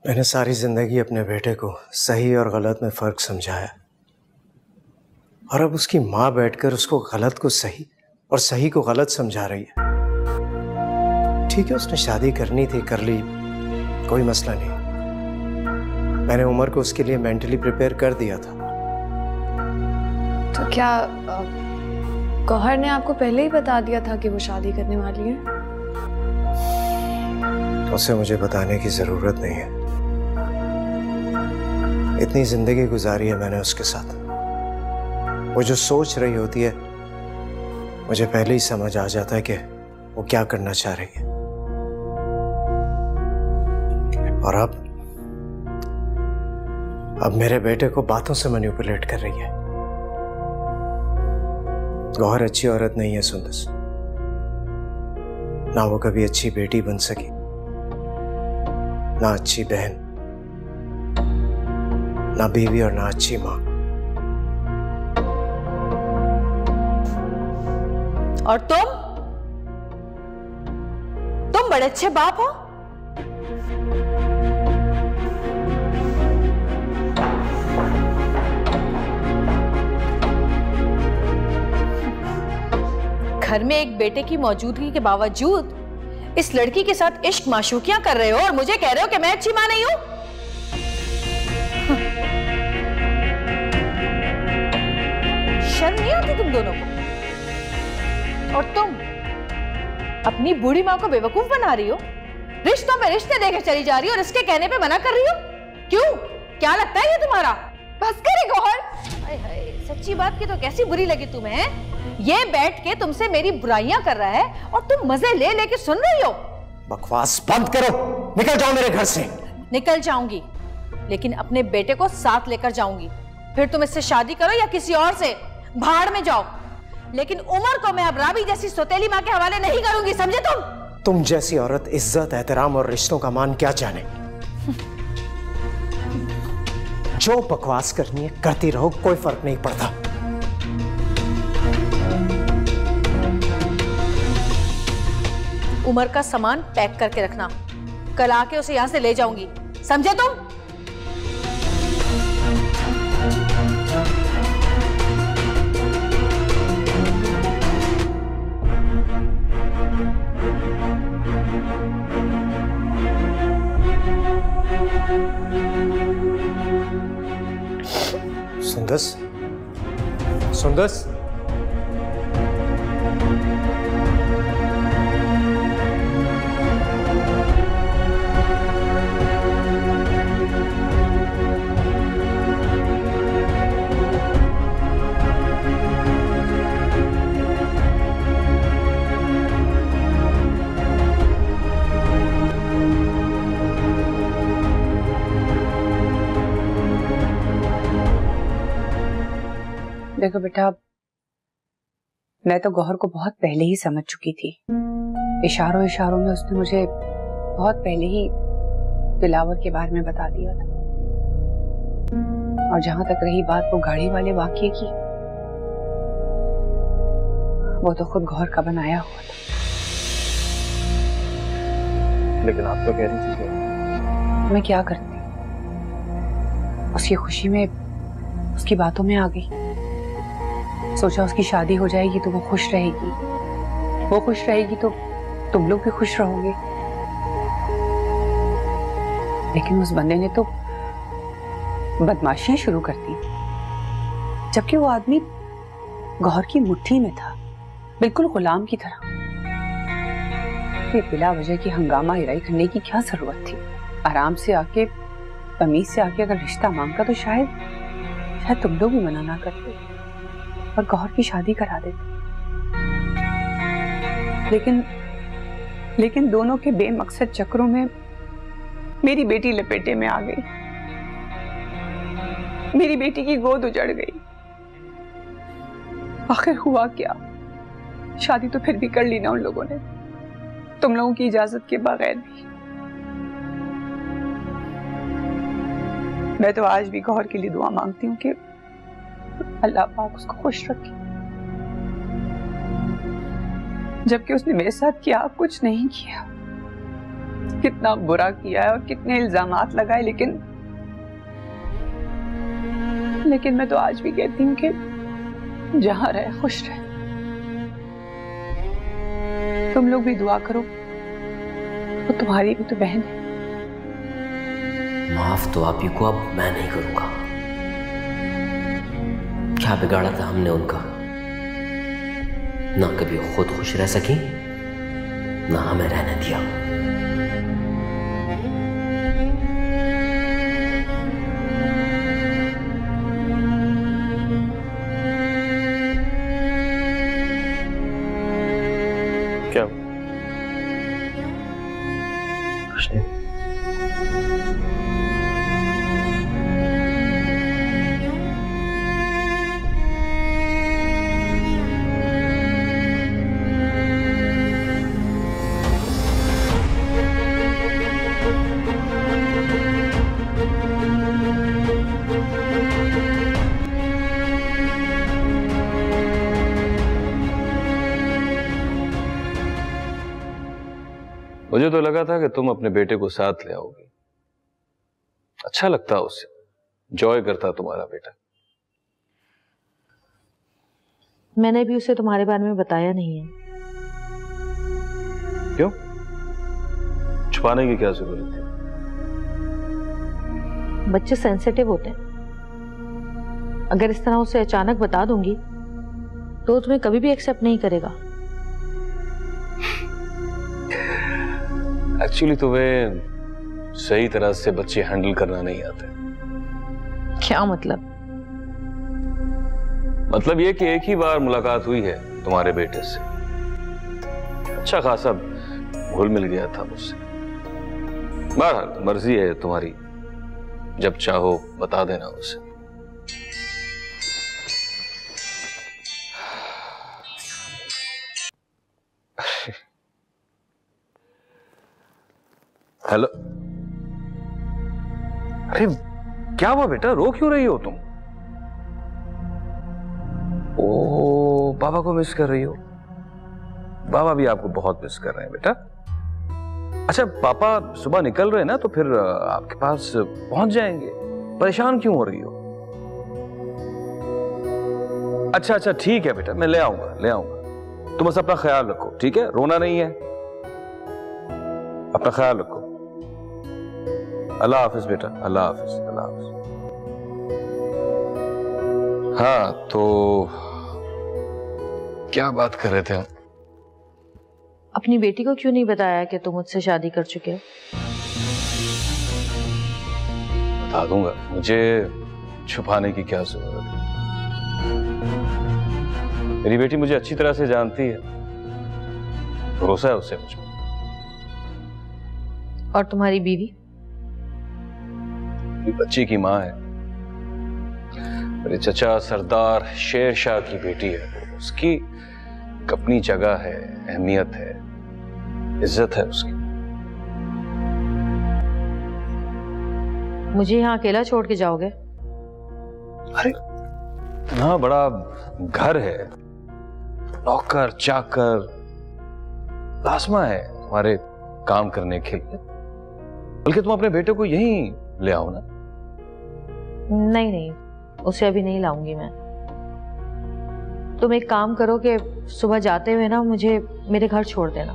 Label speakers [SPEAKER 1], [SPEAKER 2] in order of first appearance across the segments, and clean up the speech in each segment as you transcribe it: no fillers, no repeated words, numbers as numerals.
[SPEAKER 1] मैंने सारी जिंदगी अपने बेटे को सही और गलत में फर्क समझाया, और अब उसकी माँ बैठकर उसको गलत को सही और सही को गलत समझा रही है। ठीक है, उसने शादी करनी थी, कर ली, कोई मसला नहीं। मैंने उमर को उसके लिए मेंटली प्रिपेयर कर दिया था।
[SPEAKER 2] तो क्या गौहर ने आपको पहले ही बता दिया था कि वो शादी करने वाली है?
[SPEAKER 1] उसे मुझे बताने की जरूरत नहीं है। इतनी जिंदगी गुजारी है मैंने उसके साथ। वो जो सोच रही होती है मुझे पहले ही समझ आ जाता है कि वो क्या करना चाह रही है। और अब मेरे बेटे को बातों से मैनिपुलेट कर रही है। गौहर अच्छी औरत नहीं है सुंदस, ना वो कभी अच्छी बेटी बन सकी, ना अच्छी बहन, ना बीवी और ना अच्छी मां।
[SPEAKER 3] और तुम बड़े अच्छे बाप हो। घर में एक बेटे की मौजूदगी के बावजूद इस लड़की के साथ इश्क माशूकियां कर रहे हो और मुझे कह रहे हो कि मैं अच्छी मां नहीं हूं। शर्म नहीं आती तुम दोनों को? और तुम अपनी बूढ़ी मां को बेवकूफ बना रही हो, रिश्तों पे रिश्ते देकर चली जा रही हो और इसके कहने पे मना कर रही हो। क्यों? क्या लगता है ये तुम्हारा? बस करे गौहर। सच्ची बात की तो कैसी बुरी लगी तुम्हें? ये बैठ के तुमसे मेरी बुराइयां कर रहा है और तुम मजे ले लेके सुन रही हो।
[SPEAKER 1] बकवास बंद करो, निकल जाओ मेरे घर से।
[SPEAKER 3] निकल जाऊंगी, लेकिन अपने बेटे को साथ लेकर जाऊंगी। फिर तुम इससे शादी करो या किसी और से, भाड़ में जाओ। लेकिन उमर को मैं अब राबी जैसी सौतेली मां के हवाले नहीं करूंगी, समझे तुम?
[SPEAKER 1] तुम जैसी औरत इज्जत, एहतराम और रिश्तों का मान क्या जाने। जो बकवास करनी है करती रहो, कोई फर्क नहीं पड़ता।
[SPEAKER 3] उमर का सामान पैक करके रखना, कल आके उसे यहां से ले जाऊंगी, समझे तुम?
[SPEAKER 1] सुंदस, सुंदस,
[SPEAKER 4] देखो बेटा, मैं तो गौहर को बहुत पहले ही समझ चुकी थी। इशारों इशारों में उसने मुझे बहुत पहले ही दिलावर के बारे में बता दिया था। और जहां तक रही बात वो गाड़ी वाले वाकये की, वो तो खुद गौहर का बनाया हुआ था।
[SPEAKER 1] लेकिन आप तो कह रही थी कि
[SPEAKER 4] मैं क्या करती, उसकी खुशी में, उसकी बातों में आ गई। सोचा उसकी शादी हो जाएगी तो वो खुश रहेगी, वो खुश रहेगी तो तुम लोग भी खुश रहोगे। लेकिन उस बंदे ने तो बदमाशियां शुरू कर दी, जबकि वो आदमी गौहर की मुट्ठी में था, बिल्कुल गुलाम की तरह। बिला वजह की हंगामा हिराई करने की क्या जरूरत थी? आराम से आके, तमीज से आके अगर रिश्ता मांगता तो शायद तुम लोग भी मना ना करते और गौहर की शादी करा देते। लेकिन दोनों के बेमकसद चक्रों में मेरी बेटी लपेटे में आ गई। मेरी बेटी की गोद उजड़ गई। आखिर हुआ क्या? शादी तो फिर भी कर ली ना उन लोगों ने, तुम लोगों की इजाजत के बगैर भी। मैं तो आज भी गौहर के लिए दुआ मांगती हूँ कि अल्लाह पाक उसको खुश रखे, जबकि उसने मेरे साथ किया कुछ नहीं किया। कितना बुरा किया है और कितने इल्जामात लगाए, लेकिन मैं तो आज भी कहती हूँ कि जहां रहे खुश रहे। तुम लोग भी दुआ करो, वो तुम्हारी भी तो बहन है।
[SPEAKER 5] माफ तो आप ही को अब मैं नहीं करूंगा। क्या बिगाड़ा था हमने उनका? ना कभी खुद खुश रह सकी, ना हमें रहने दिया।
[SPEAKER 1] क्या कुछ नहीं।
[SPEAKER 6] मुझे तो लगा था कि तुम अपने बेटे को साथ ले आओगी, अच्छा लगता उससे, जॉय करता तुम्हारा बेटा।
[SPEAKER 3] मैंने भी उसे तुम्हारे बारे में बताया नहीं है।
[SPEAKER 6] क्यों? छुपाने की क्या जरूरत थी?
[SPEAKER 3] बच्चे सेंसिटिव होते हैं। अगर इस तरह उसे अचानक बता दूंगी तो तुम्हें कभी भी एक्सेप्ट नहीं करेगा।
[SPEAKER 6] एक्चुअली तुम्हें सही तरह से बच्चे हैंडल करना नहीं आते।
[SPEAKER 3] क्या मतलब?
[SPEAKER 6] मतलब ये कि एक ही बार मुलाकात हुई है तुम्हारे बेटे से, अच्छा खासा घुल मिल गया था मुझसे। बहरहाल मर्जी है तुम्हारी, जब चाहो बता देना उसे। हेलो। अरे क्या हुआ बेटा, रो क्यों रही हो तुम? ओ, बाबा को मिस कर रही हो? बाबा भी आपको बहुत मिस कर रहे हैं बेटा। अच्छा, पापा सुबह निकल रहे हैं ना, तो फिर आपके पास पहुंच जाएंगे। परेशान क्यों हो रही हो? अच्छा अच्छा ठीक है बेटा, मैं ले आऊंगा ले आऊंगा। तुम बस अपना ख्याल रखो, ठीक है? रोना नहीं है, अपना ख्याल रखो। अल्लाह हाफिज बेटा, अल्लाह हाफिज, अल्लाह हाफिज। हाँ, तो क्या बात कर रहे थे हम?
[SPEAKER 3] अपनी बेटी को क्यों नहीं बताया कि तुम मुझसे शादी कर चुके हो?
[SPEAKER 6] बता दूंगा, मुझे छुपाने की क्या जरूरत है? मेरी बेटी मुझे अच्छी तरह से जानती है, भरोसा है उसे मुझ पर।
[SPEAKER 3] और तुम्हारी बीवी?
[SPEAKER 6] बच्ची की माँ है, मेरे चचा सरदार शेर शाह की बेटी है। उसकी अपनी जगह है, अहमियत है, इज्जत है उसकी।
[SPEAKER 3] मुझे यहाँ अकेला छोड़ के जाओगे?
[SPEAKER 6] अरे इतना बड़ा घर है, नौकर चाकर लाजमा है तुम्हारे काम करने के लिए। बल्कि तुम अपने बेटे को यहीं ले आओ ना।
[SPEAKER 3] नहीं नहीं, उसे अभी नहीं लाऊंगी मैं। तुम एक काम करो कि सुबह जाते हुए ना मुझे मेरे घर छोड़ देना।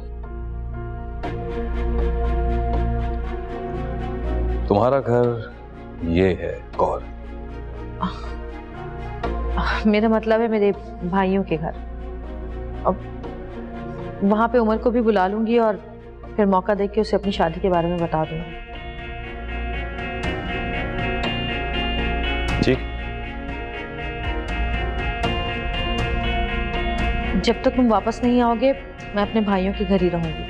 [SPEAKER 6] तुम्हारा घर ये है कौर?
[SPEAKER 3] मेरा मतलब है मेरे भाइयों के घर। अब वहां पे उमर को भी बुला लूंगी और फिर मौका देख के उसे अपनी शादी के बारे में बता दूंगी।
[SPEAKER 6] ठीक।
[SPEAKER 3] जब तक तुम वापस नहीं आओगे मैं अपने भाइयों के घर ही रहूंगी।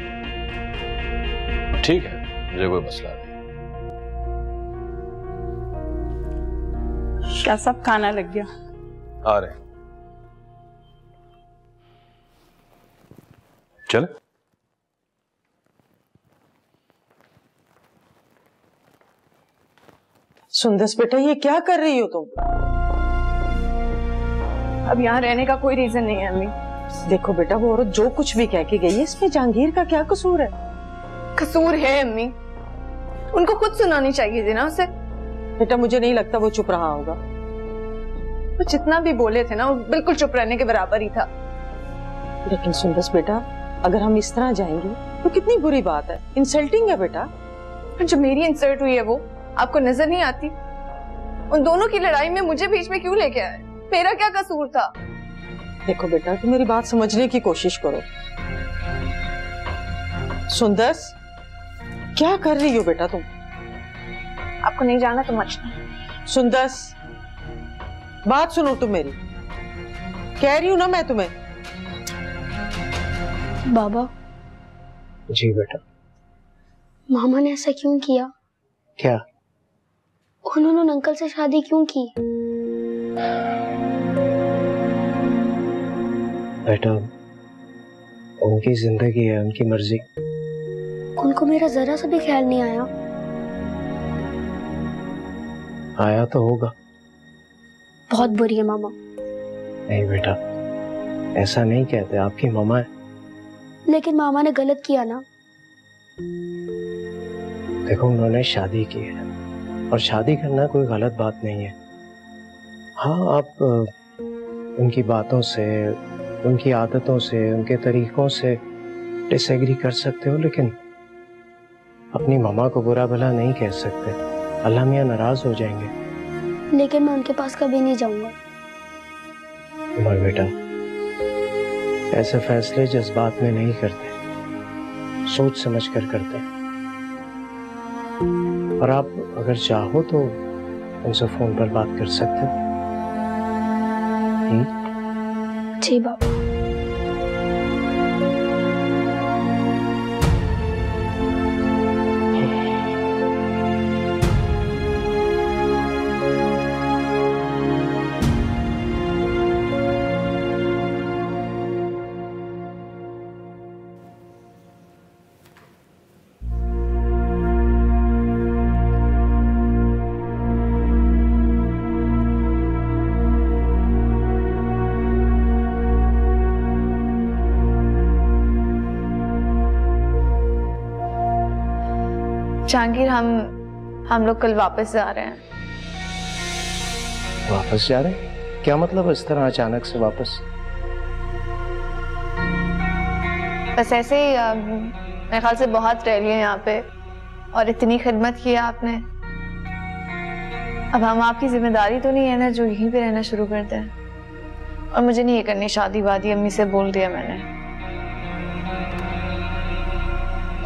[SPEAKER 6] ठीक है, मुझे कोई मसला नहीं।
[SPEAKER 4] क्या सब खाना लग गया?
[SPEAKER 6] आ रहे चले।
[SPEAKER 7] सुंदस बेटा, ये क्या कर रही हो तुम?
[SPEAKER 2] अब यहाँ रहने का कोई रीजन नहीं है अम्मी।
[SPEAKER 7] देखो बेटा, वो औरत जो कुछ भी कह के गई है, इसमें जहांगीर का क्या कसूर है?
[SPEAKER 2] कसूर है अम्मी, उनको खुद सुनानी चाहिए थी ना उसे।
[SPEAKER 7] बेटा मुझे नहीं लगता वो चुप रहा होगा।
[SPEAKER 2] वो जितना भी बोले थे ना वो बिल्कुल चुप रहने के बराबर ही था।
[SPEAKER 7] लेकिन सुंदस बेटा, अगर हम इस तरह जाएंगे तो कितनी बुरी बात है, इंसल्टिंग है बेटा।
[SPEAKER 2] जो मेरी इंसल्ट हुई है वो आपको नजर नहीं आती? उन दोनों की लड़ाई में मुझे बीच में क्यों लेके आए? मेरा क्या कसूर था?
[SPEAKER 7] देखो बेटा, तुम मेरी बात समझने की कोशिश करो। सुंदस, क्या कर रही हो बेटा तुम?
[SPEAKER 2] आपको नहीं जाना तो मत।
[SPEAKER 7] सुंदस, बात सुनो तुम मेरी, कह रही हूं ना मैं तुम्हें।
[SPEAKER 8] बाबा।
[SPEAKER 1] जी बेटा।
[SPEAKER 8] मामा ने ऐसा क्यों किया?
[SPEAKER 1] क्या?
[SPEAKER 8] उन्होंने अंकल से शादी क्यों की?
[SPEAKER 1] बेटा उनकी जिंदगी है, उनकी मर्जी।
[SPEAKER 8] उनको मेरा जरा सा भी ख्याल नहीं आया।
[SPEAKER 1] आया तो होगा।
[SPEAKER 8] बहुत बुरी है मामा।
[SPEAKER 1] नहीं बेटा, ऐसा नहीं कहते, आपकी मामा है।
[SPEAKER 8] लेकिन मामा ने गलत किया ना।
[SPEAKER 1] देखो उन्होंने शादी की है और शादी करना कोई गलत बात नहीं है। हाँ, आप उनकी बातों से, उनकी आदतों से, उनके तरीकों से डिसएग्री कर सकते हो, लेकिन अपनी मामा को बुरा भला नहीं कह सकते। अल्लाह मियां नाराज हो जाएंगे।
[SPEAKER 8] लेकिन मैं उनके पास कभी नहीं जाऊंगा।
[SPEAKER 1] उमर बेटा, ऐसे फैसले जज्बात में नहीं करते, सोच समझ कर करते हैं। और आप अगर चाहो तो उनसे फोन पर बात कर सकते हो।
[SPEAKER 8] जी बाबा।
[SPEAKER 2] जहांगीर, हम लोग कल वापस जा रहे हैं।
[SPEAKER 1] वापस जा रहे हैं? क्या मतलब इस तरह अचानक से वापस?
[SPEAKER 2] बस ऐसे ही, मेरे ख्याल से बहुत रह लिए यहाँ पे और इतनी खिदमत की आपने। अब हम आपकी जिम्मेदारी तो नहीं है ना जो यहीं पे रहना शुरू करते हैं। और मुझे नहीं ये करनी शादी वादी, अम्मी से बोल दिया मैंने।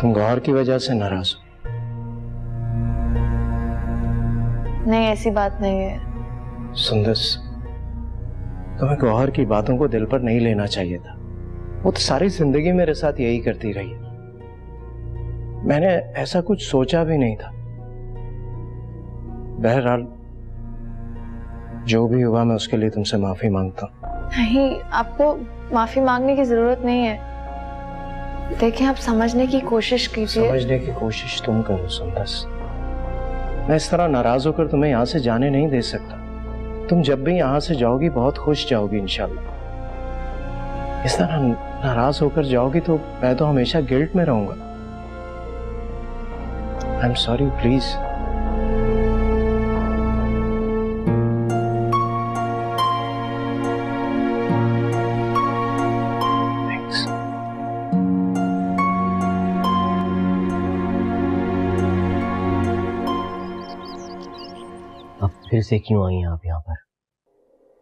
[SPEAKER 1] तुम गौहर की वजह से नाराज हो?
[SPEAKER 2] नहीं, ऐसी बात नहीं है।
[SPEAKER 1] सुंदस, तुम्हें गौहर की बातों को दिल पर नहीं लेना चाहिए था। वो तो सारी जिंदगी मेरे साथ यही करती रही। मैंने ऐसा कुछ सोचा भी नहीं था। बहरहाल जो भी हुआ मैं उसके लिए तुमसे माफी मांगता हूँ।
[SPEAKER 2] नहीं, आपको माफी मांगने की जरूरत नहीं है। देखिए, आप समझने की कोशिश कीजिए।
[SPEAKER 1] समझने की कोशिश तुम करो सुंदस। मैं इस तरह नाराज होकर तुम्हें यहाँ से जाने नहीं दे सकता। तुम जब भी यहाँ से जाओगी बहुत खुश जाओगी इंशाल्लाह। इस तरह नाराज होकर जाओगी तो मैं तो हमेशा गिल्ट में रहूंगा। I am sorry, please.
[SPEAKER 5] फिर से क्यों आई आप यहाँ पर?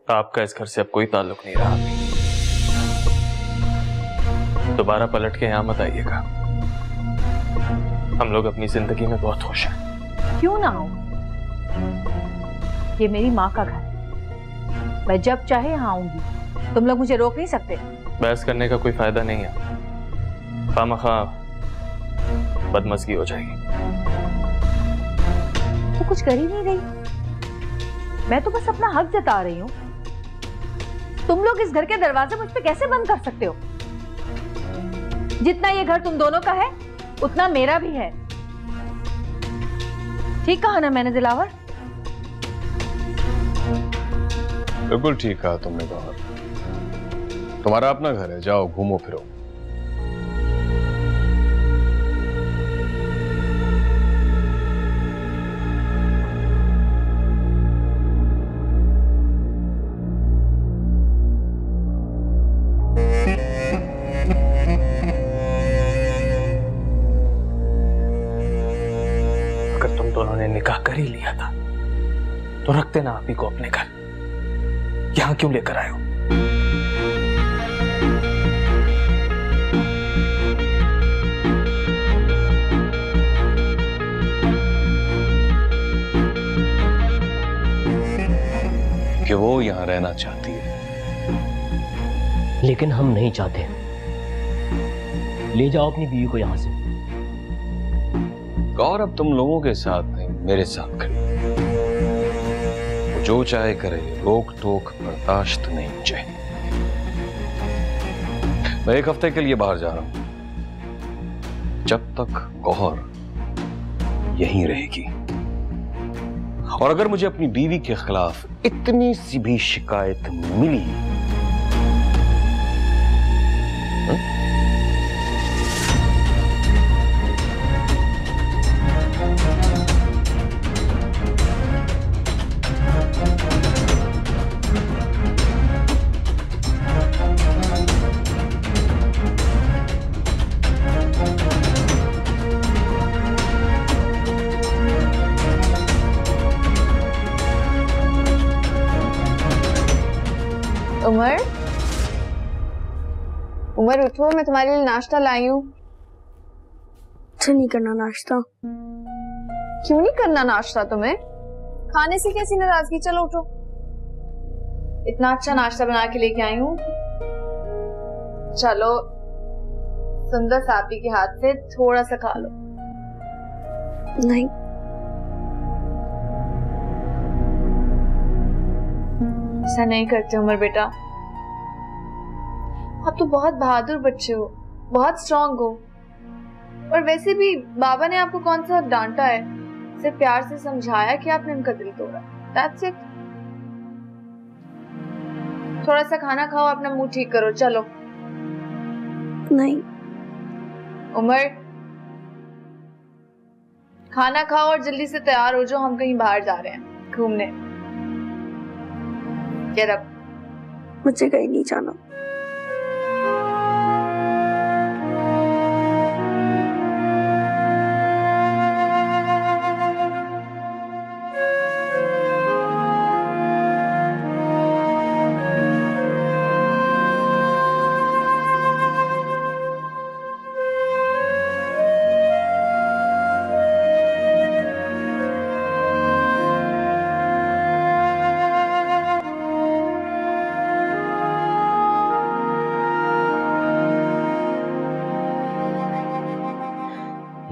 [SPEAKER 6] आपका इस घर से अब कोई ताल्लुक नहीं रहा। दोबारा पलट के यहाँ मत आइएगा। हम लोग अपनी जिंदगी में बहुत खुश हैं।
[SPEAKER 3] क्यों ना आऊं? ये मेरी माँ का घर है। मैं जब चाहे यहाँ आऊंगी। तुम लोग मुझे रोक नहीं सकते।
[SPEAKER 6] बहस करने का कोई फायदा नहीं है, खामखा बदमज़गी हो जाएगी।
[SPEAKER 3] तो कुछ कर ही नहीं रही, मैं तो बस अपना हक जता रही हूँ। तुम लोग इस घर के दरवाजे मुझ पे कैसे बंद कर सकते हो? जितना ये घर तुम दोनों का है उतना मेरा भी है। ठीक कहा ना मैंने दिलावर?
[SPEAKER 6] बिल्कुल ठीक कहा तुमने गौहर। तुम्हारा अपना घर है, जाओ घूमो फिरो।
[SPEAKER 9] निकाह कर ही लिया था तो रखते ना आप ही को अपने घर, यहां क्यों लेकर आए हो?
[SPEAKER 6] कि वो यहां रहना चाहती है,
[SPEAKER 5] लेकिन हम नहीं चाहते। ले जाओ अपनी बीवी को यहां से।
[SPEAKER 6] और अब तुम लोगों के साथ नहीं, मेरे साथ खड़ी। जो चाहे करे, रोक टोक बर्दाश्त नहीं चाहिए। मैं 1 हफ्ते के लिए बाहर जा रहा हूं, जब तक गौहर यहीं रहेगी। और अगर मुझे अपनी बीवी के खिलाफ इतनी सी भी शिकायत मिली
[SPEAKER 2] उमर, उमर उठो, मैं तुम्हारे लिए नाश्ता लाई हूँ।
[SPEAKER 8] अच्छा नहीं करना नाश्ता।
[SPEAKER 2] क्यों नहीं करना नाश्ता तुम्हें? खाने से कैसी नाराजगी? चलो उठो, इतना अच्छा नाश्ता बना के लेके आई हूँ। चलो सुंदर सापी के हाथ से थोड़ा सा खा लो।
[SPEAKER 8] नहीं,
[SPEAKER 2] ऐसा नहीं करते उमर बेटा, आप तो बहुत बहादुर बच्चे हो, बहुत स्ट्रांग हो। और वैसे भी बाबा ने आपको कौन सा डांटा है, सिर्फ प्यार से समझाया कि आपने उनका दिल तोड़ा। That's it। थोड़ा सा खाना खाओ, अपना मुंह ठीक करो। चलो।
[SPEAKER 8] नहीं
[SPEAKER 2] उमर, खाना खाओ और जल्दी से तैयार हो जाओ, हम कहीं बाहर जा रहे हैं घूमने। Get up।
[SPEAKER 8] मुझे कहीं नहीं जाना।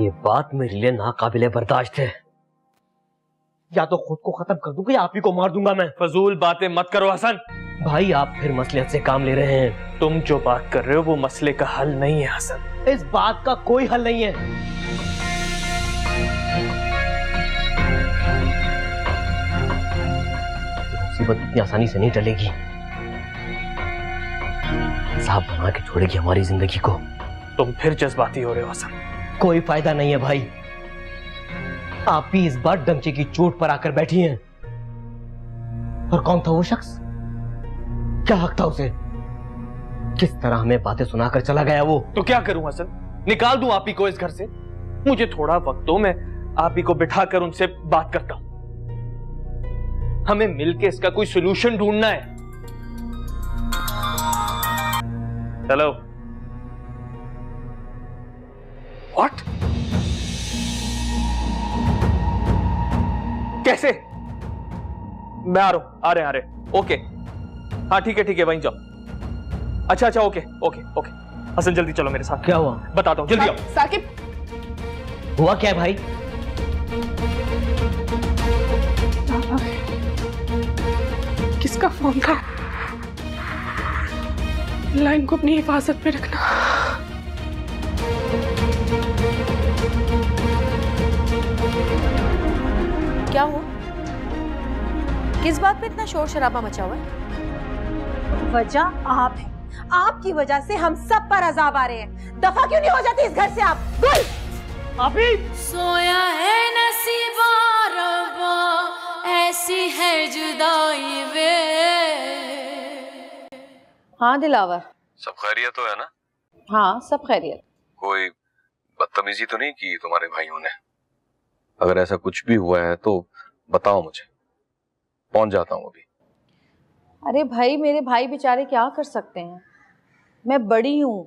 [SPEAKER 5] ये बात मेरे लिए नाकाबिले बर्दाश्त है। या तो खुद को खत्म कर दूंगा या आप ही को मार दूंगा मैं।
[SPEAKER 9] फजूल बातें मत करो हसन।
[SPEAKER 5] भाई आप फिर मसलियत से काम ले रहे हैं।
[SPEAKER 9] तुम जो बात कर रहे हो वो मसले का हल नहीं है हसन।
[SPEAKER 5] इस बात का कोई हल नहीं है। मुसीबत इतनी आसानी से नहीं टलेगी। साहब बना के छोड़ेगी हमारी जिंदगी को।
[SPEAKER 9] तुम फिर जज्बाती हो रहे हो हसन।
[SPEAKER 5] कोई फायदा नहीं है भाई, आप भी इस बार डंके की चोट पर आकर बैठी हैं। और कौन था वो शख्स? क्या हक था उसे? किस तरह हमें बातें सुनाकर चला गया वो?
[SPEAKER 9] तो क्या करूं हसन, निकाल दूं आप ही को इस घर से? मुझे थोड़ा वक्त दो, मैं आप ही को बिठाकर उनसे बात करता हूं। हमें मिलकर इसका कोई सलूशन ढूंढना है। चलो। What? कैसे? मैं आ रहा हूं, ओके। हाँ ठीक है वहीं जाओ। अच्छा ओके। हसन जल्दी चलो मेरे साथ।
[SPEAKER 5] क्या हुआ?
[SPEAKER 9] बताता हूँ, जल्दी आओ।
[SPEAKER 2] साकिब,
[SPEAKER 5] हुआ क्या है भाई?
[SPEAKER 7] किसका फोन था? लाइन को अपनी हिफाजत में रखना।
[SPEAKER 3] क्या हुआ? किस बात पे इतना शोर शराबा मचा हुआ है?
[SPEAKER 10] वजह आप है, आपकी वजह से हम सब पर अजाब आ रहे हैं। दफा क्यों नहीं हो जाती इस घर से आप? गुल
[SPEAKER 9] अभी
[SPEAKER 11] सोया है नसीबा रब्बा, ऐसी है जुदाई वे।
[SPEAKER 4] हाँ दिलावर,
[SPEAKER 6] सब खैरियत तो है ना?
[SPEAKER 4] हाँ सब खैरियत।
[SPEAKER 6] कोई बदतमीजी तो नहीं की तुम्हारे भाइयों ने? अगर ऐसा कुछ भी हुआ है तो बताओ मुझे, पहुंच जाता हूँ अभी।
[SPEAKER 3] अरे भाई, मेरे भाई बेचारे क्या कर सकते हैं, मैं बड़ी हूँ,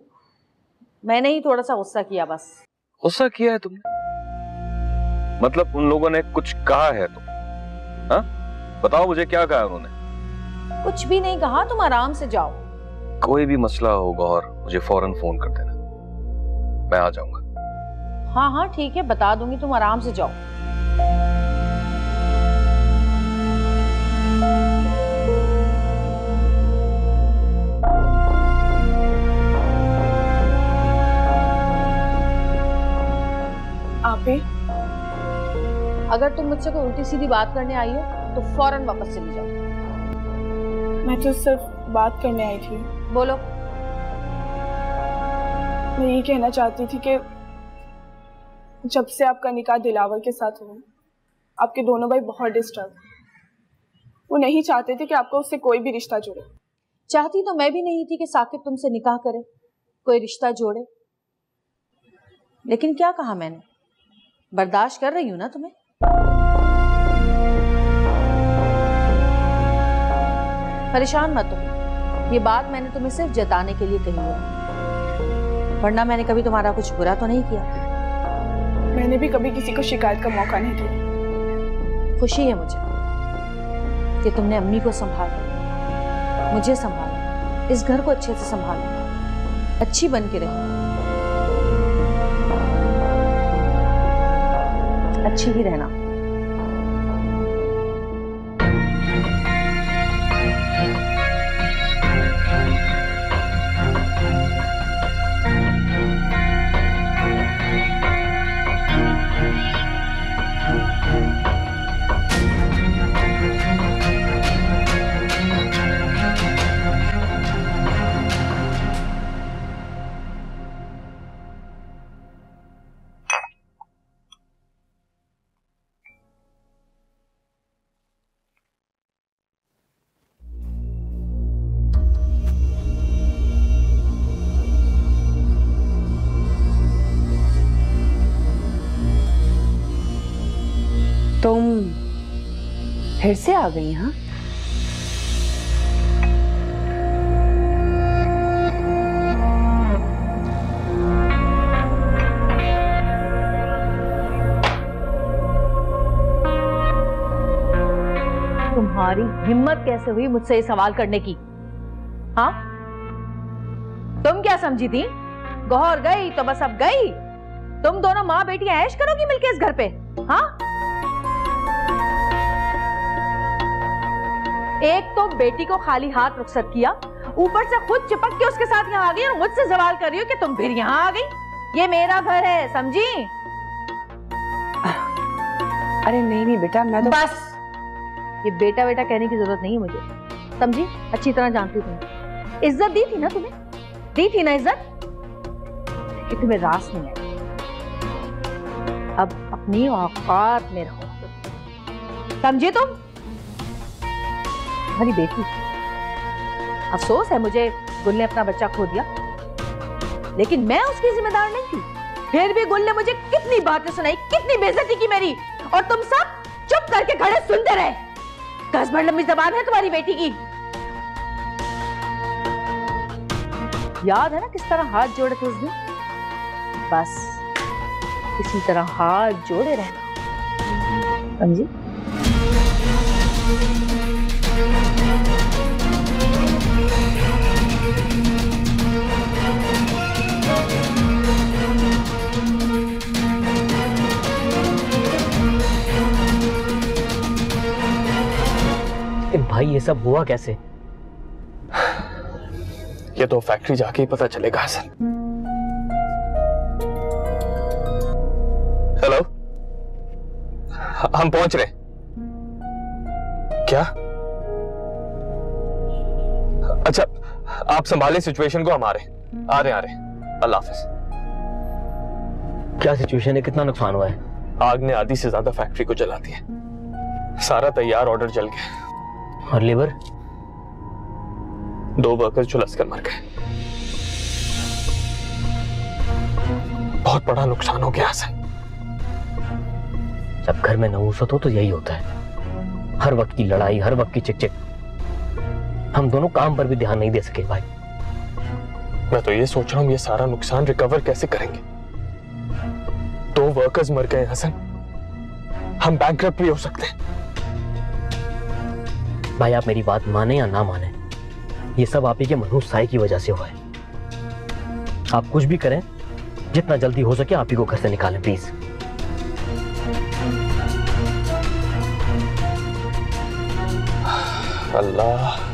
[SPEAKER 3] मैंने ही थोड़ा सा गुस्सा किया बस।
[SPEAKER 6] गुस्सा किया है तुमने? मतलब उन लोगों ने कुछ कहा है तुम? हाँ बताओ मुझे, क्या कहा उन्होंने?
[SPEAKER 3] कुछ भी नहीं कहा, तुम आराम से जाओ।
[SPEAKER 6] कोई भी मसला होगा और मुझे फौरन फोन कर देना, मैं आ जाऊंगा।
[SPEAKER 3] हाँ हाँ ठीक है, बता दूंगी, तुम आराम से जाओ।
[SPEAKER 2] आपे,
[SPEAKER 3] अगर तुम मुझसे कोई उल्टी सीधी बात करने आई हो तो फौरन वापस चली जाओ।
[SPEAKER 2] मैं तो सिर्फ बात करने आई थी।
[SPEAKER 3] बोलो।
[SPEAKER 2] मैं ये कहना चाहती थी कि जब से आपका निकाह दिलावर के साथ हुआ, आपके दोनों भाई बहुत डिस्टर्ब। वो नहीं चाहते थे कि आपको उससे कोई भी रिश्ता जुड़े।
[SPEAKER 3] चाहती तो मैं भी नहीं थी कि साकिब तुमसे निकाह करे, कोई रिश्ता जोड़े, लेकिन क्या कहा मैंने, बर्दाश्त कर रही हूं ना तुम्हें। परेशान मत हो, ये बात मैंने तुम्हें सिर्फ जताने के लिए कही है, वरना मैंने कभी तुम्हारा कुछ बुरा तो नहीं किया।
[SPEAKER 2] मैंने भी कभी किसी को शिकायत का मौका नहीं दिया।
[SPEAKER 3] खुशी है मुझे कि तुमने अम्मी को संभाला, मुझे संभाला, इस घर को अच्छे से संभाला, अच्छी बन के रही, अच्छी ही रहना।
[SPEAKER 4] तुम फिर से आ गई? हाँ,
[SPEAKER 3] तुम्हारी हिम्मत कैसे हुई मुझसे ये सवाल करने की? हाँ, तुम क्या समझी थी, गौहर गई तो बस अब गई, तुम दोनों माँ बेटी ऐश करोगी मिलके इस घर पे? हाँ, एक तो बेटी को खाली हाथ रुखसत किया, ऊपर से खुद चिपक के उसके साथ यहाँ आ गई और मुझसे सवाल कर रही हो कि तुम फिर यहाँ आ गई। ये मेरा घर है, समझी?
[SPEAKER 4] अरे नहीं नहीं बेटा, मैं तो
[SPEAKER 3] बस ये बेटा बेटा कहने की जरूरत नहीं है मुझे, समझी? अच्छी तरह जानती हूँ तुम्हें, इज्जत दी थी ना तुम्हें, दी थी ना इज्जत, कि तुम्हें रास नहीं आई। अब अपनी औकात में रहो, समझे तुम? हमारी बेटी, अफसोस है मुझे गुल ने अपना बच्चा खो दिया, लेकिन मैं उसकी जिम्मेदार नहीं थी। फिर भी गुल ने मुझे कितनी बातें सुनाई, कितनी बेइज्जती की मेरी, और तुम सब चुप करके खड़े सुनते रहे। गज भर लंबी जबान है तुम्हारी बेटी की। याद है ना किस तरह हाथ जोड़े थे उस दिन? बस इसी तरह हाथ जोड़े रहना, समझी?
[SPEAKER 5] भाई ये सब हुआ कैसे?
[SPEAKER 9] ये तो फैक्ट्री जाके ही पता चलेगा सर। हेलो, हम पहुंच रहे। क्या? अच्छा, आप संभालें सिचुएशन को, हम आ रहे। अल्लाह हाफिज।
[SPEAKER 5] क्या सिचुएशन है, कितना नुकसान हुआ है?
[SPEAKER 9] आग ने आधी से ज्यादा फैक्ट्री को जला दिया, सारा तैयार ऑर्डर जल गया।
[SPEAKER 5] और लेबर?
[SPEAKER 9] 2 वर्कर्स झुलस कर मर गए। बहुत बड़ा नुकसान हो गया सर।
[SPEAKER 5] जब घर में नहुसत हो तो यही होता है, हर वक्त की लड़ाई, हर वक्त की चिक-चिक। हम दोनों काम पर भी ध्यान नहीं दे सके भाई।
[SPEAKER 9] मैं तो ये सोच रहा हूं ये सारा नुकसान रिकवर कैसे करेंगे। 2 वर्कर्स मर गए हसन, हम बैंकरप्ट भी हो सकते हैं।
[SPEAKER 5] भाई आप मेरी बात माने या ना माने, ये सब आप ही के मनहूस साए की वजह से हुआ है। आप कुछ भी करें, जितना जल्दी हो सके आप ही को घर से निकालें प्लीज।
[SPEAKER 9] अल्लाह,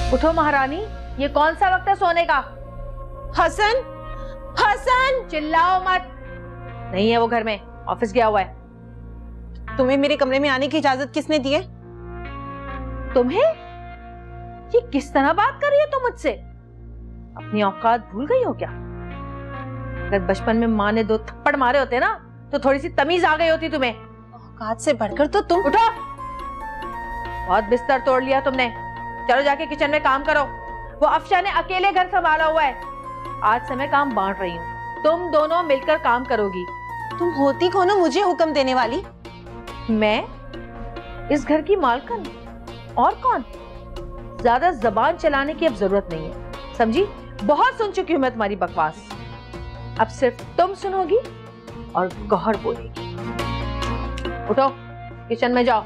[SPEAKER 3] उठो महारानी, ये कौन सा वक्त है सोने का?
[SPEAKER 10] हसन, हसन!
[SPEAKER 3] चिल्लाओ मत। नहीं है वो घर में, ऑफिस गया हुआ है।
[SPEAKER 10] तुम्हें मेरे कमरे में आने की इजाजत किसने दी है?
[SPEAKER 3] तुम्हें? ये किस तरह बात कर रही है तुम मुझसे? अपनी औकात भूल गई हो क्या? अगर बचपन में माँ ने 2 थप्पड़ मारे होते ना तो थोड़ी सी तमीज आ गई होती तुम्हें।
[SPEAKER 10] औकात से बढ़कर तो तुम।
[SPEAKER 3] उठो, बहुत बिस्तर तोड़ लिया तुमने। चलो जाके किचन में काम करो। वो अफशा ने अकेले घर संभाला हुआ है। आज से मैं काम बांट रही हूँ, तुम दोनों मिलकर काम करोगी।
[SPEAKER 10] तुम होती कौन हो मुझे हुक्म देने वाली?
[SPEAKER 3] मैं इस घर की मालकिन, और कौन? ज्यादा जबान चलाने की अब जरूरत नहीं है, समझी? बहुत सुन चुकी हूं मैं तुम्हारी बकवास। अब सिर्फ तुम सुनोगी और गौहर बोलेगी। उठो, किचन में जाओ।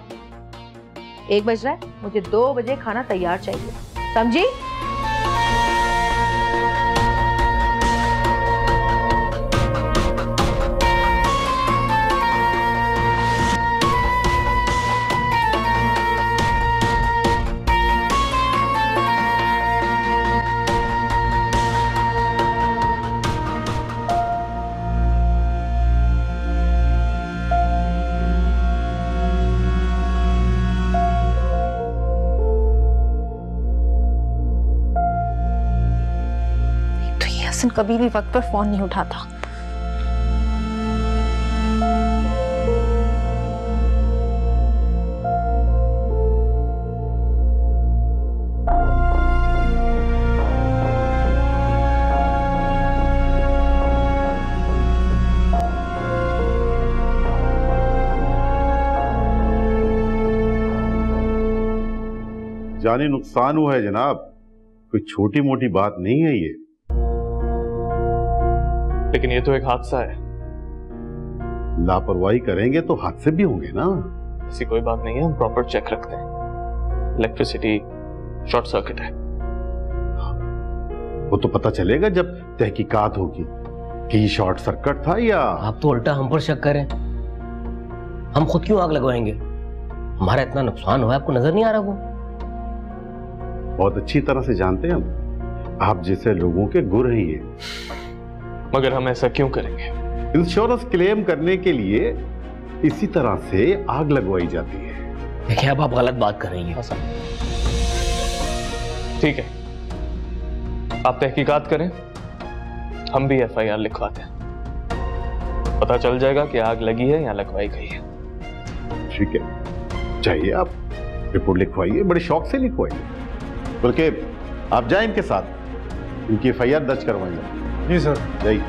[SPEAKER 3] 1 बज रहा है, मुझे 2 बजे खाना तैयार चाहिए, समझी?
[SPEAKER 10] कभी भी वक्त पर फोन नहीं उठाता।
[SPEAKER 12] जानी नुकसान हुआ है जनाब, कोई छोटी मोटी बात नहीं है ये।
[SPEAKER 9] लेकिन ये तो एक हादसा है।
[SPEAKER 12] लापरवाही करेंगे तो हादसे भी होंगे ना।
[SPEAKER 9] ऐसी कोई बात नहीं है, हम प्रॉपर चेक रखते हैं। इलेक्ट्रिसिटी शॉर्ट सर्किट है।
[SPEAKER 12] वो तो पता चलेगा जब तहकीकात होगी कि शॉर्ट सर्किट था या।
[SPEAKER 5] आप तो उल्टा हम पर शक करें। हम खुद क्यों आग लगवाएंगे? हमारा इतना नुकसान हुआ, आपको नजर नहीं आ रहा? वो
[SPEAKER 12] बहुत अच्छी तरह से जानते हैं हम, आप जैसे लोगों के गुर हैं ये।
[SPEAKER 9] मगर हम ऐसा क्यों करेंगे?
[SPEAKER 12] इंश्योरेंस क्लेम करने के लिए इसी तरह से आग लगवाई जाती है।
[SPEAKER 5] देखिए अब आप गलत बात कर रही हैं।
[SPEAKER 9] ठीक है, आप तहकीकात करें, हम भी FIR लिखवाते हैं। पता चल जाएगा कि आग लगी है या लगवाई गई है।
[SPEAKER 12] ठीक है, चाहिए आप रिपोर्ट लिखवाइए, बड़े शौक से लिखवाइए। बल्कि आप जाएं इनके साथ, इनकी FIR दर्ज करवाएंगे।
[SPEAKER 13] जी सर।
[SPEAKER 12] जाइए।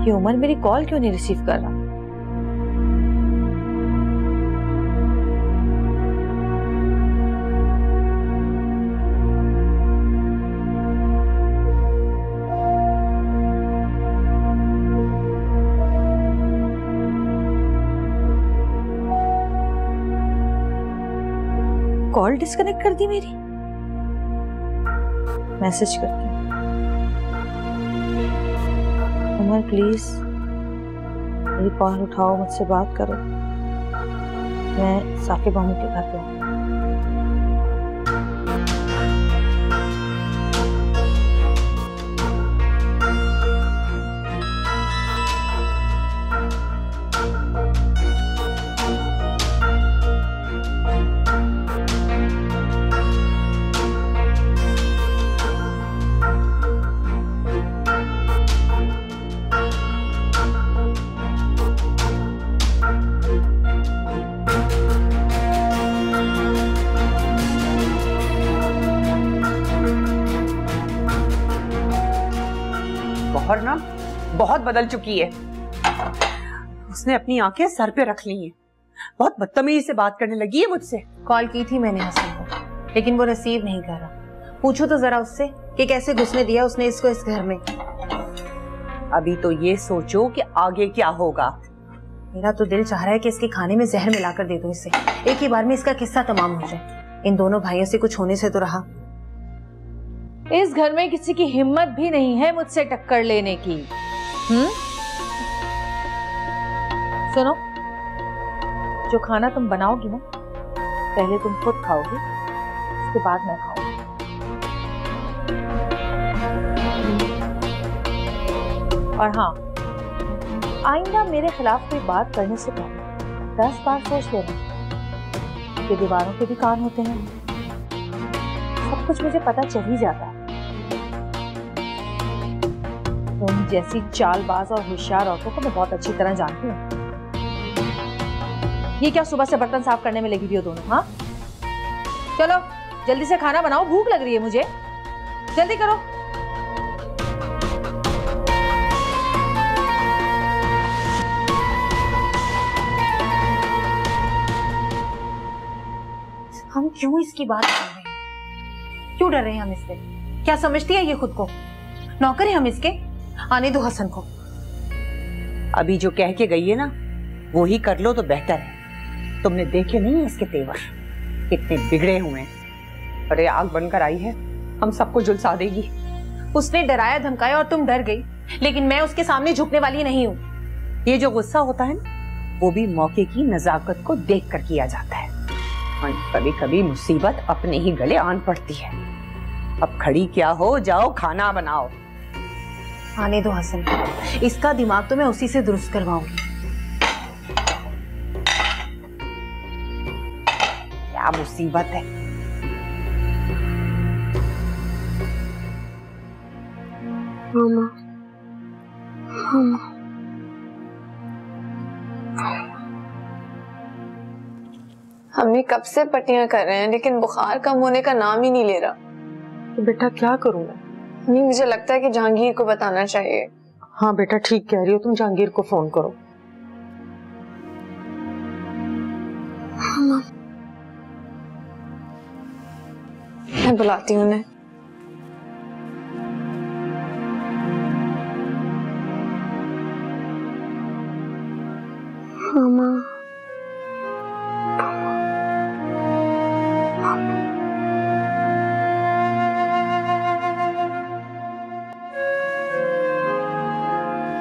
[SPEAKER 3] ये उमर मेरी कॉल क्यों नहीं रिसीव कर रहा?
[SPEAKER 10] कॉल डिस्कनेक्ट कर दी मेरी। मैसेज करती हूँ, उमर प्लीज मेरी कॉल उठाओ, मुझसे बात करो, मैं साकिब मामू के घर पे हूँ।
[SPEAKER 4] गौहर ना बहुत बदल चुकी है। उसने अपनी आंखें सर पे रख ली हैं। बहुत बदतमीजी से बात करने लगी है मुझसे।
[SPEAKER 3] कॉल की थी मैंने हसन को, लेकिन वो रिसीव नहीं कर रहा। पूछो तो जरा उससे कि कैसे घुसने दिया उसने इसको इस घर में।
[SPEAKER 4] अभी तो ये सोचो कि आगे क्या होगा।
[SPEAKER 3] मेरा तो दिल चाह रहा है कि इसके खाने में जहर मिलाकर दे दूं इसे, एक ही बार में इसका किस्सा तमाम हो जाए। इन दोनों भाइयों से कुछ होने से तो रहा।
[SPEAKER 10] इस घर में किसी की हिम्मत भी नहीं है मुझसे टक्कर लेने की। सुनो, जो खाना तुम बनाओगी ना, पहले तुम खुद खाओगी, उसके बाद मैं खाऊंगी। और हाँ, आइंदा मेरे खिलाफ कोई बात करने से पहले 10 बार सोच लेना कि दीवारों के भी कान होते हैं। सब कुछ मुझे पता चल ही जाता है। तुम जैसी चालबाज और होशियार औरतों को मैं बहुत अच्छी तरह जानती हूँ। ये क्या सुबह से बर्तन साफ करने में लगी हुई हो दोनों? हाँ, चलो जल्दी से खाना बनाओ, भूख लग रही है मुझे, जल्दी करो।
[SPEAKER 3] हम क्यों इसकी बात कर रहे हैं? क्यों डर रहे हैं हम इससे? क्या समझती है ये खुद को? नौकर है हम इसके? आने दो हसन को।
[SPEAKER 4] अभी जो कह के गई है ना, वो ही कर लो तो बेहतर है। तुमने देखे नहीं इसके तेवर कितने बिगड़े हुए हैं। अरे आग बनकर आई है, हम सबको झुलसा देगी।
[SPEAKER 3] उसने डराया धमकाया और तुम डर गई, लेकिन मैं उसके सामने झुकने वाली नहीं हूँ।
[SPEAKER 4] ये जो गुस्सा होता है ना, वो भी मौके की नजाकत को देख कर किया जाता है। और कभी कभी मुसीबत अपने ही गले आन पड़ती है। अब खड़ी क्या हो, जाओ खाना बनाओ।
[SPEAKER 3] आने दो हसन, इसका दिमाग तो मैं उसी से दुरुस्त करवाऊंगी।
[SPEAKER 4] क्या मुसीबत है।
[SPEAKER 8] मामा, मामा,
[SPEAKER 2] हम कब से पट्टियां कर रहे हैं, लेकिन बुखार कम होने का नाम ही नहीं ले रहा।
[SPEAKER 7] तो बेटा क्या करूं मैं?
[SPEAKER 2] नहीं, मुझे लगता है कि जहांगीर को बताना चाहिए।
[SPEAKER 7] हाँ बेटा ठीक कह रही हो तुम, जहांगीर को फोन करो।
[SPEAKER 2] मामा, मैं बुलाती हूँ उन्हें।
[SPEAKER 8] मामा,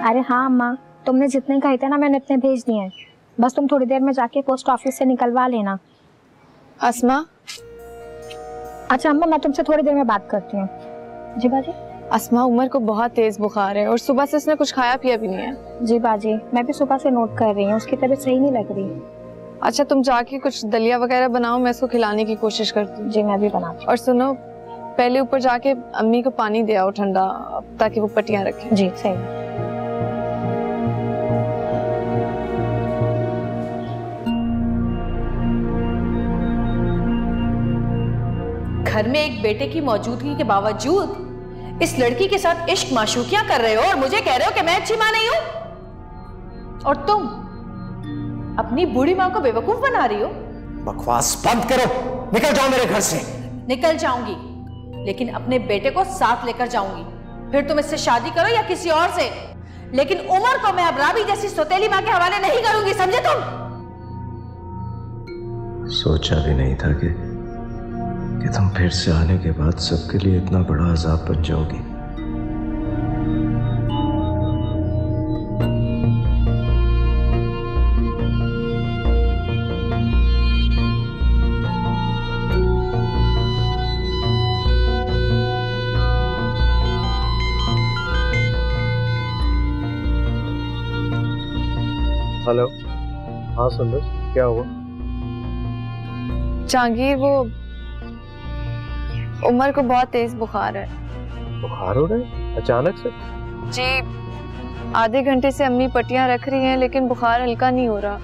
[SPEAKER 13] अरे हाँ अम्मा, तुमने जितने कहे थे ना मैंने इतने भेज दिए हैं। बस तुम थोड़ी देर में जाके पोस्ट ऑफिस से निकलवा लेना।
[SPEAKER 2] अस्मा।
[SPEAKER 13] अच्छा अम्मा, मैं तुमसे थोड़ी देर में बात करती हूँ। जी बाजी।
[SPEAKER 2] अस्मा, उमर को बहुत तेज बुखार है और सुबह से उसने कुछ खाया पिया भी नहीं है।
[SPEAKER 13] जी बाजी, मैं भी सुबह से नोट कर रही हूँ, उसकी तबीयत सही नहीं लग रही।
[SPEAKER 2] अच्छा तुम जाके कुछ दलिया वगैरह बनाओ, मैं इसको खिलाने की कोशिश करती हूँ।
[SPEAKER 13] जी मैं भी बनाती हूँ।
[SPEAKER 2] और सुनो, पहले ऊपर जाके अम्मी को पानी दे आओ ठंडा, ताकि वो पट्टियां रखें।
[SPEAKER 13] जी सही।
[SPEAKER 3] घर में एक बेटे की मौजूदगी के बावजूद इस लड़की के साथ इश्क माशूकियां कर रहे हो और मुझे कह रहे हो कि मैं अच्छी मां नहीं हूं। और तुम अपनी बूढ़ी मां को बेवकूफ बना रही हो।
[SPEAKER 1] बकवास बंद करो, निकल जाओ मेरे घर से।
[SPEAKER 3] निकल जाऊंगी, लेकिन अपने बेटे को साथ लेकर जाऊंगी। फिर तुम इससे शादी करो या किसी और से, लेकिन उमर को मैं अब राबी जैसी सौतेली मां के हवाले नहीं करूंगी, समझे तुम?
[SPEAKER 1] सोचा भी नहीं था कि कि तुम फिर से आने के बाद सबके लिए इतना बड़ा अजाब बन जाओगी। हेलो, हाँ सुंदर, क्या हुआ?
[SPEAKER 14] जहांगीर, वो उमर को बहुत तेज बुखार है।
[SPEAKER 1] बुखार हो रहा है अचानक से?
[SPEAKER 14] जी, आधे घंटे से अम्मी पट्टियां रख रही हैं लेकिन बुखार हल्का नहीं हो रहा,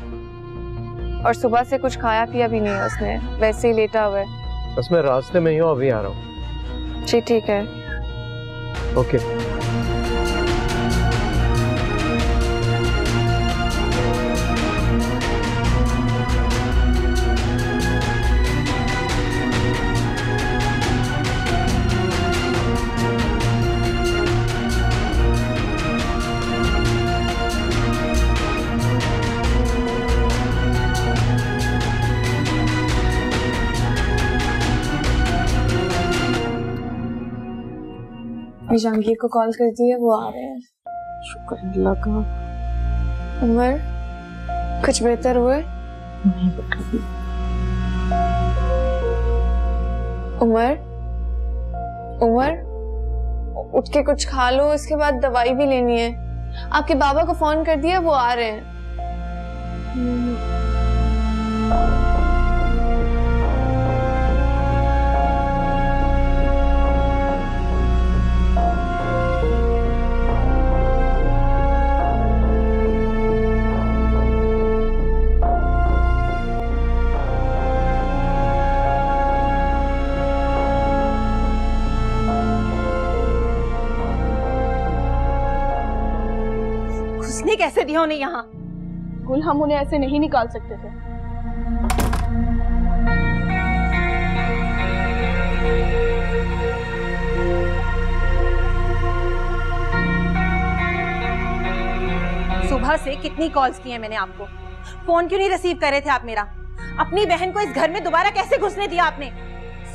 [SPEAKER 14] और सुबह से कुछ खाया पिया भी नहीं है उसने, वैसे ही लेटा हुआ है।
[SPEAKER 1] बस मैं रास्ते में ही हूँ, अभी आ रहा हूँ।
[SPEAKER 14] जी ठीक है।
[SPEAKER 1] ओके।
[SPEAKER 14] जहांगीर को कॉल कर दिया, वो आ रहे हैं।
[SPEAKER 7] शुक्र अल्लाह का।
[SPEAKER 14] उमर, कुछ बेहतर हुए?
[SPEAKER 7] नहीं बेटा।
[SPEAKER 14] उमर, उमर, उठ के कुछ खा लो, इसके बाद दवाई भी लेनी है। आपके बाबा को फोन कर दिया, वो आ रहे हैं।
[SPEAKER 3] कैसे दिया उन्हें यहाँ?
[SPEAKER 2] गुल, हम उन्हें ऐसे नहीं निकाल सकते थे।
[SPEAKER 3] सुबह से कितनी कॉल्स की हैं मैंने आपको, फोन क्यों नहीं रिसीव कर रहे थे आप मेरा? अपनी बहन को इस घर में दोबारा कैसे घुसने दिया आपने?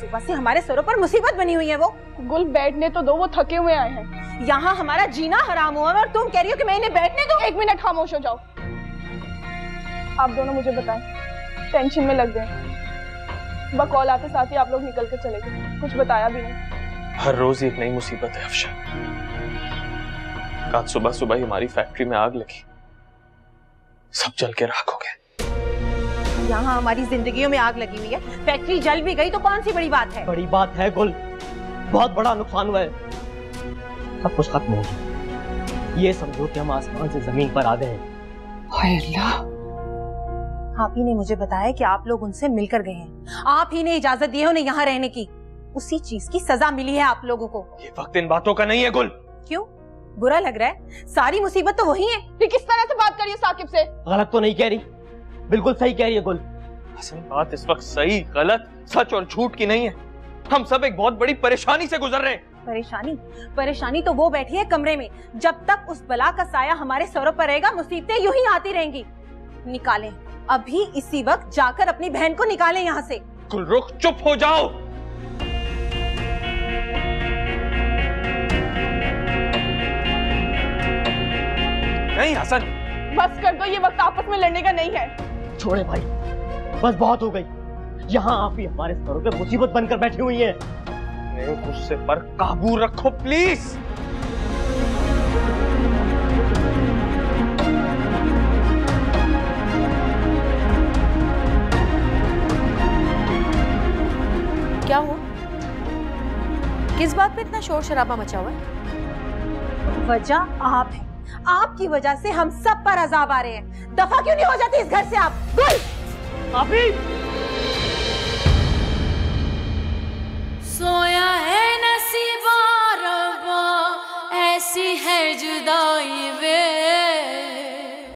[SPEAKER 3] सुबह से हमारे सरों पर मुसीबत बनी हुई है। वो
[SPEAKER 2] गुल, बैठने तो दो, वो थके हुए आए हैं।
[SPEAKER 3] यहाँ हमारा जीना हराम हुआ है और तुम कह रही हो कि मैं इन्हें बैठने दूं?
[SPEAKER 2] 1 मिनट खामोश हो जाओ। आप दोनों मुझे बताएं, टेंशन में लग गए। सुबह कॉल आते साथ ही आप लोग निकल कर चले गए, कुछ बताया भी नहीं।
[SPEAKER 9] हर रोज एक नई मुसीबत है अफशा। आज सुबह सुबह ही हमारी फैक्ट्री में आग लगी, सब जल के राख हो गए।
[SPEAKER 3] यहाँ हमारी जिंदगियों में आग लगी हुई है, फैक्ट्री जल भी गई तो कौन सी बड़ी बात है?
[SPEAKER 5] बड़ी बात है गुल, बहुत बड़ा नुकसान हुआ है, सब कुछ खत्म हो गया। ये समझो कि हम आसमान से जमीन पर आ गए हैं।
[SPEAKER 4] हाय अल्लाह।
[SPEAKER 3] आप ही ने मुझे बताया कि आप लोग उनसे मिलकर गए हैं, आप ही ने इजाजत दी है उन्हें यहाँ रहने की, उसी चीज की सजा मिली है आप लोगों को।
[SPEAKER 9] ये वक्त इन बातों का नहीं है गुल।
[SPEAKER 3] क्यों बुरा लग रहा है? सारी मुसीबत तो वही है।
[SPEAKER 2] ये किस तरह से बात करिए साकिब से?
[SPEAKER 5] गलत तो नहीं कह रही, बिल्कुल सही कह रही है गुल।
[SPEAKER 9] असल बात इस वक्त सही गलत सच और झूठ की नहीं है, हम सब एक बहुत बड़ी परेशानी से गुजर रहे हैं।
[SPEAKER 3] परेशानी तो वो बैठी है कमरे में, जब तक उस बला का साया हमारे सरों पर रहेगा मुसीबतें यूं ही आती रहेंगी। निकालें अभी इसी वक्त जाकर अपनी बहन को निकालें यहाँ से।
[SPEAKER 9] गुलरुख चुप हो जाओ। नहीं हसन,
[SPEAKER 2] बस कर दो, ये वक्त आपस में लड़ने का नहीं है।
[SPEAKER 5] छोड़े भाई, बस बहुत हो गई। यहाँ आप ही हमारे सरों पे मुसीबत बनकर बैठी हुई हैं।
[SPEAKER 9] मेरे गुस्से पर काबू रखो प्लीज।
[SPEAKER 3] क्या हुआ? किस बात पे इतना शोर शराबा मचा हुआ है? वजह आप है, आपकी वजह से हम सब पर अजाब आ रहे हैं। दफा क्यों नहीं हो जाती इस घर से आप?
[SPEAKER 11] सोया है नसीबा रब्बा, ऐसी है जुदाई वे